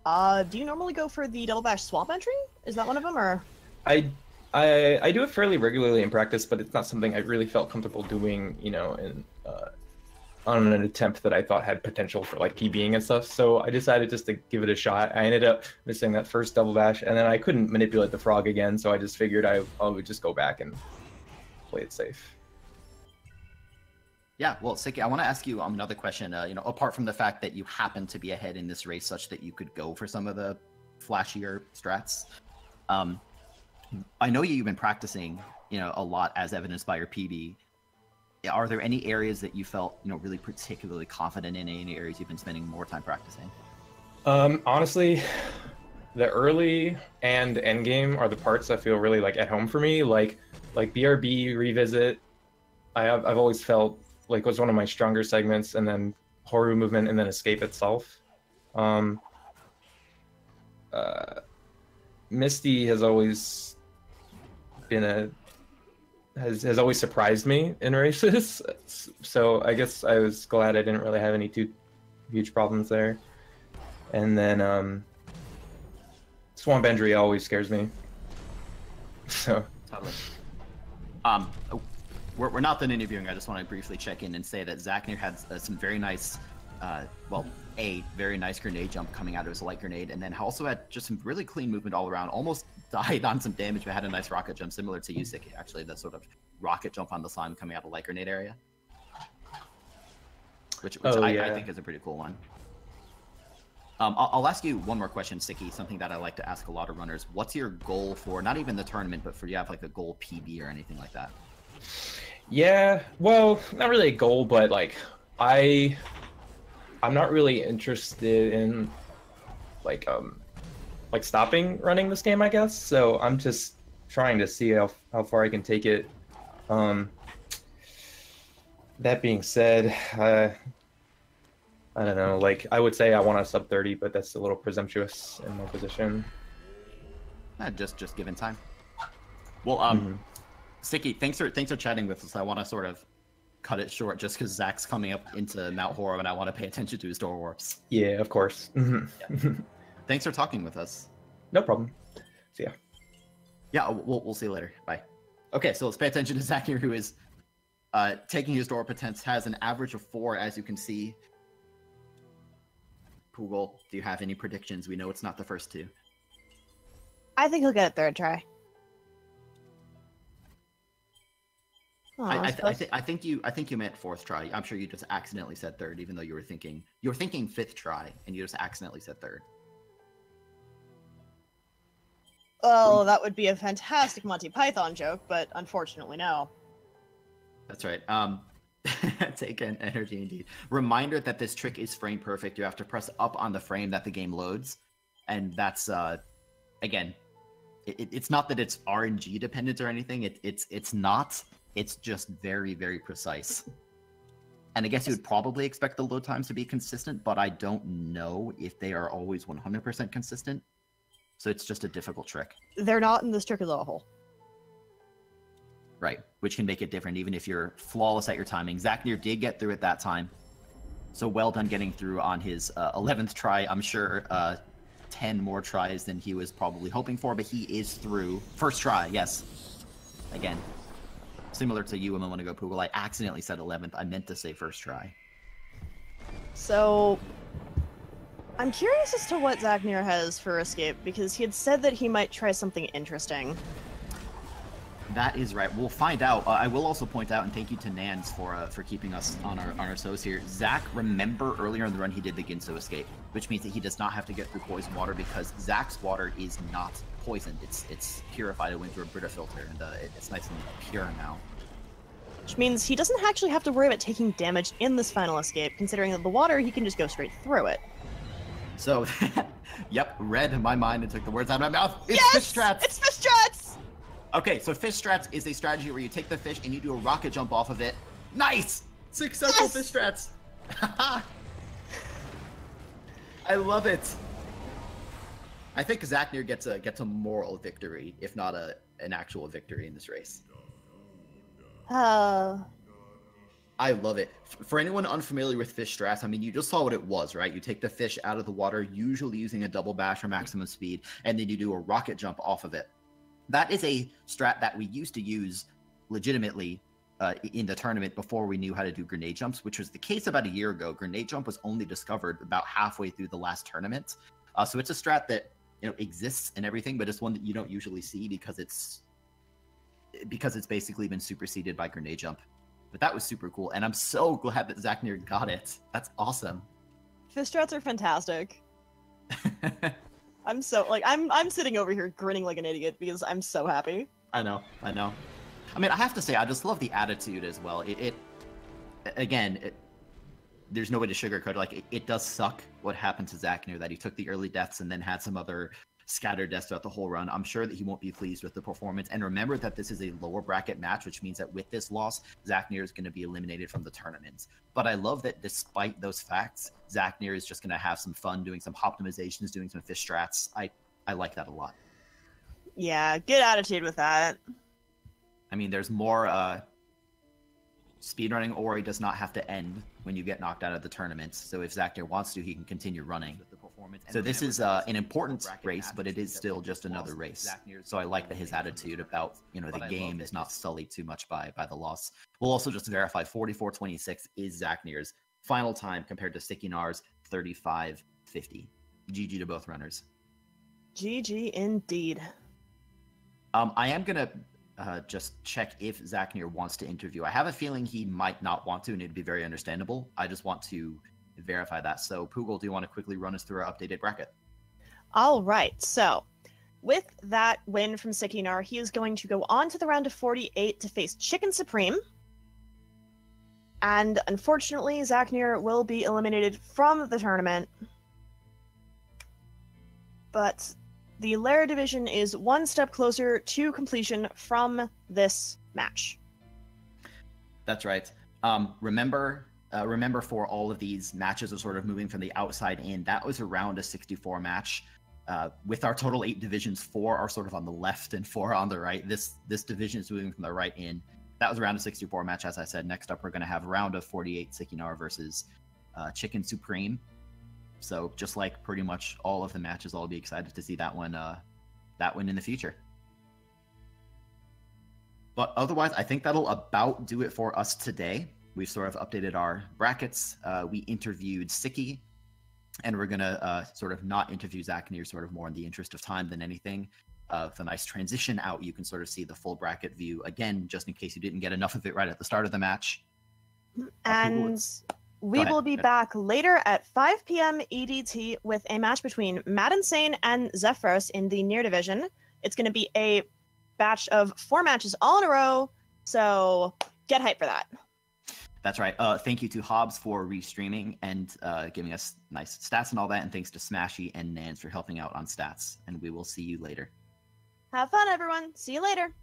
do you normally go for the double bash swamp entry? Is that one of them, or? I do it fairly regularly in practice, but it's not something I really felt comfortable doing, in on an attempt that I thought had potential for like PBing and stuff. So I decided just to give it a shot. I ended up missing that first double bash, and then I couldn't manipulate the frog again, so I just figured I would just go back and play it safe. Yeah, well, Sicky, I want to ask you another question. Apart from the fact that you happen to be ahead in this race, such that you could go for some of the flashier strats, I know you've been practicing, a lot, as evidenced by your PB. Are there any areas that you felt, really particularly confident in? Any areas you've been spending more time practicing? Honestly, the early and end game are the parts that feel really like at home for me. Like BRB revisit, I've always felt like was one of my stronger segments, and then Horu movement, and then escape itself. Misty has always been has always surprised me in races, so I guess I was glad I didn't really have any too huge problems there. And then Swamp Entry always scares me. So Totally. We're not done interviewing. I just want to briefly check in and say that Zacknir had some very nice, a very nice grenade jump coming out of his light grenade, and then also had just some really clean movement all around. Almost died on some damage, but had a nice rocket jump, similar to you, Sicky, actually, the sort of rocket jump on the slime coming out of light grenade area. Which I think is a pretty cool one. I'll ask you one more question, Sicky, something that I like to ask a lot of runners. What's your goal for, not even the tournament, but for you have like a goal PB or anything like that? Yeah, well, not really a goal, but like I'm not really interested in like stopping running this game, I guess. So I'm just trying to see how far I can take it. That being said, I don't know, like I would say I want a sub 30, but that's a little presumptuous in my position. Just given time. Well, Sicky, thanks for chatting with us. I want to sort of cut it short just because Zach's coming up into Mount Horror and I want to pay attention to his door warps. Yeah, of course. Yeah. Thanks for talking with us. No problem. See ya. Yeah, we'll see you later. Bye. Okay, so let's pay attention to Zacknir, who is taking his door warp attempts, has an average of 4, as you can see. Poogle, do you have any predictions? We know it's not the first 2. I think he'll get it third try. I think you meant 4th try. I'm sure you just accidentally said 3rd, even though you were thinking 5th try, and you just accidentally said 3rd. Well, that would be a fantastic Monty Python joke, but unfortunately, no. That's right. Take an energy indeed. Reminder that this trick is frame perfect. You have to press up on the frame that the game loads, and that's again, it's not that it's RNG dependent or anything. It's not. It's just very, very precise. And I guess you would probably expect the load times to be consistent, but I don't know if they are always 100% consistent. So it's just a difficult trick. They're not in this trick as a whole. Right, which can make it different even if you're flawless at your timing. Zacknir did get through at that time. So well done getting through on his 11th try. I'm sure 10 more tries than he was probably hoping for, but he is through. First try, yes. Again, similar to you a moment ago, Poogle. I accidentally said 11th. I meant to say first try. So, I'm curious as to what Zacknir has for escape, because he had said that he might try something interesting. That is right. We'll find out. I will also point out, and thank you to Nans for keeping us on our toes here. Zach, remember earlier in the run he did the Ginso escape, which means that he does not have to get through poison water because Zach's water is not poisoned. It's purified. It went through a Brita filter, and it's nice and pure now. Which means he doesn't actually have to worry about taking damage in this final escape, considering that the water, he can just go straight through it. So, yep, read my mind and took the words out of my mouth. It's yes! fish strats! It's fish strats! Okay, so fish strats is a strategy where you take the fish and you do a rocket jump off of it. Nice! Successful fish strats! I love it. I think Zacknir gets a moral victory, if not an actual victory in this race. I love it. For anyone unfamiliar with fish strats, I mean, you just saw what it was, right? You take the fish out of the water, usually using a double bash for maximum speed, and then you do a rocket jump off of it. That is a strat that we used to use legitimately in the tournament before we knew how to do grenade jumps, which was the case about a year ago. Grenade jump was only discovered about halfway through the last tournament. So it's a strat that, you know, exists and everything, but it's one that you don't usually see because it's basically been superseded by grenade jump. But that was super cool, and I'm so glad that Zacknir got it. That's awesome. Fish strats are fantastic. I'm so, like, I'm sitting over here grinning like an idiot because I'm so happy. I know. I mean, I have to say, I just love the attitude as well. There's no way to sugarcoat it. Like, it does suck what happened to Zacknir, that he took the early deaths and then had some other scattered deaths throughout the whole run. I'm sure that he won't be pleased with the performance. And remember that this is a lower bracket match, which means that with this loss, Zacknir is going to be eliminated from the tournaments. But I love that despite those facts, Zacknir is just going to have some fun doing some optimizations, doing some fish strats. I like that a lot. Yeah, good attitude with that. I mean, there's more speedrunning, or he does not have to end when you get knocked out of the tournaments. So if Zacknir wants to, he can continue running. So this is an important race, but it is still just another race. So I like that his attitude about, you know, the game is not sullied too much by the loss. We'll also just verify 44:26 is Zacknir's final time compared to Sickynar's 35:50. GG to both runners. GG indeed. I am gonna just check if Zacknir wants to interview. I have a feeling he might not want to, and it'd be very understandable. I just want to verify that. So, Poogle, do you want to quickly run us through our updated bracket? All right. So, with that win from Sickynar, he is going to go on to the round of 48 to face Chicken Supreme. And unfortunately, Zacknir will be eliminated from the tournament. But the Lair division is one step closer to completion from this match. That's right. Remember for all of these matches are sort of moving from the outside in. That was around a 64 match. With our total 8 divisions, 4 are sort of on the left and 4 on the right. This division is moving from the right in. That was around a 64 match, as I said. Next up, we're going to have a round of 48 Sickynar versus Chicken Supreme. So just like pretty much all of the matches, I'll be excited to see that one in the future. But otherwise, I think that'll about do it for us today. We've sort of updated our brackets. We interviewed Sicky, and we're going to sort of not interview Zacknir, sort of more in the interest of time than anything. With a nice transition out, you can sort of see the full bracket view again, just in case you didn't get enough of it right at the start of the match. And we will be back later at 5 p.m. EDT with a match between Mad Insane and Zephyros in the Near division. It's going to be a batch of 4 matches all in a row, so get hyped for that. That's right. Thank you to Hobbs for restreaming and giving us nice stats and all that, and thanks to Smashy and Nans for helping out on stats, and we will see you later. Have fun, everyone. See you later.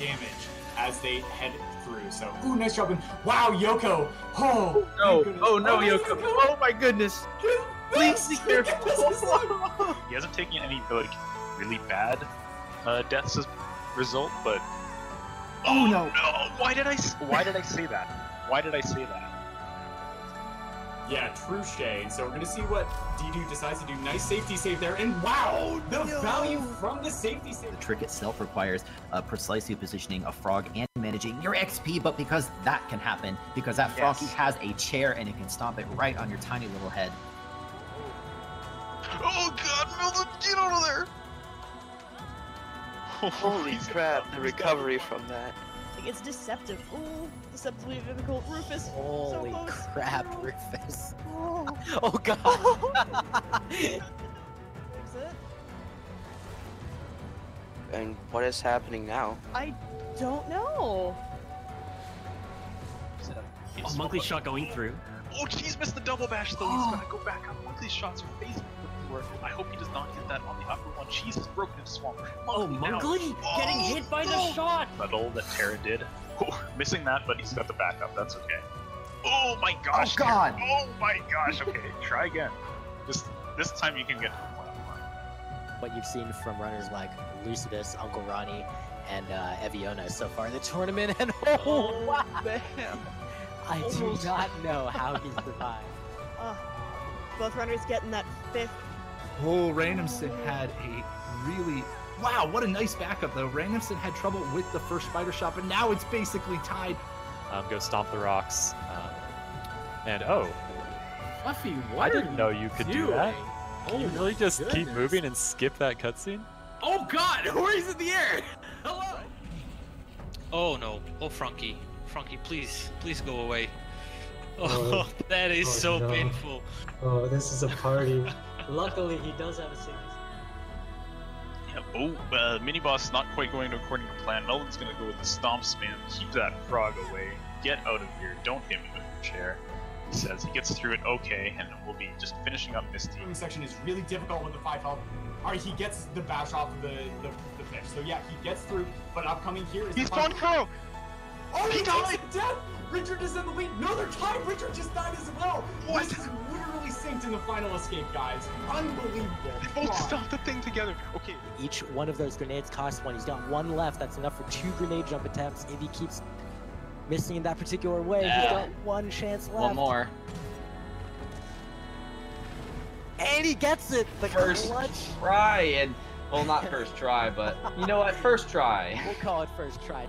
damage as they head through. So, ooh, nice job. And wow, Yoko. Oh, No, my oh no, goodness. Yoko. Oh my goodness. Please be careful. He hasn't taken any like really bad deaths as result, but Oh no! Why did I say that? Why did I say that? Yeah, true shade. So we're going to see what Didu decides to do. Nice safety save there. And wow, the value from the safety save. The trick itself requires precisely positioning a frog and managing your XP, but because that can happen, because that froggy has a chair and it can stomp it right on your tiny little head. Oh god, Milton, get out of there! Holy crap, the recovery from that. Like, it's deceptive. Ooh, deceptively difficult. Rufus, Holy so close. crap, Rufus. Oh. Oh god. Fix it. And what is happening now? I don't know. Oh, Monkey's shot going through. Oh, jeez, missed the double bash though. He's gonna go back up. Monkey's shots are facing the door. I hope he does not get that on the upper one. Jesus, broken into swamp. Oh, Monkey getting hit by the shot. Subtle that Terra did. Oh, missing that, but he's got the backup. That's okay. Oh my gosh. Oh god. Oh my gosh. Okay, try again. Just this time you can get What you've seen from runners like Lucidus, Uncle Ronnie, and Eviona so far in the tournament, and oh wow, man. I do not know how he survived. Both runners getting that 5th. Oh, Randomson had a really... Wow, what a nice backup, though. Randomson had trouble with the first spider shot, but now it's basically tied. Go stomp the rocks. And oh, Fluffy, I what didn't know you could do that. Oh, You really just keep goodness. moving and skip that cutscene? Oh god, Hori's in the air! Hello! Oh no. Oh, Frankie. Frankie, please go away. Oh, that is so no. painful. Oh, this is a party. Luckily, he does have a sickness. Yeah, oh, mini boss not quite going according to plan. Melvin's gonna go with the stomp spam. Keep that frog away. Get out of here. Don't hit me with your chair. He says he gets through it okay, and we'll be just finishing up Misty. The section is really difficult with the 5 health. Alright, he gets the bash off of the fish. So yeah, he gets through, but upcoming here is He's spawned Crow! Oh, he died! Death! Richard is in the lead. No, they're tied. Richard just died as well. What? This is literally synced in the final escape, guys. Unbelievable. They both stopped the thing together. Okay. Each one of those grenades costs 1. He's got 1 left. That's enough for 2 grenade jump attempts. If he keeps missing in that particular way, he's got 1 chance left. One more. And he gets it! The First clutch. try, and well, not first try, but you know what? First try. We'll call it first try.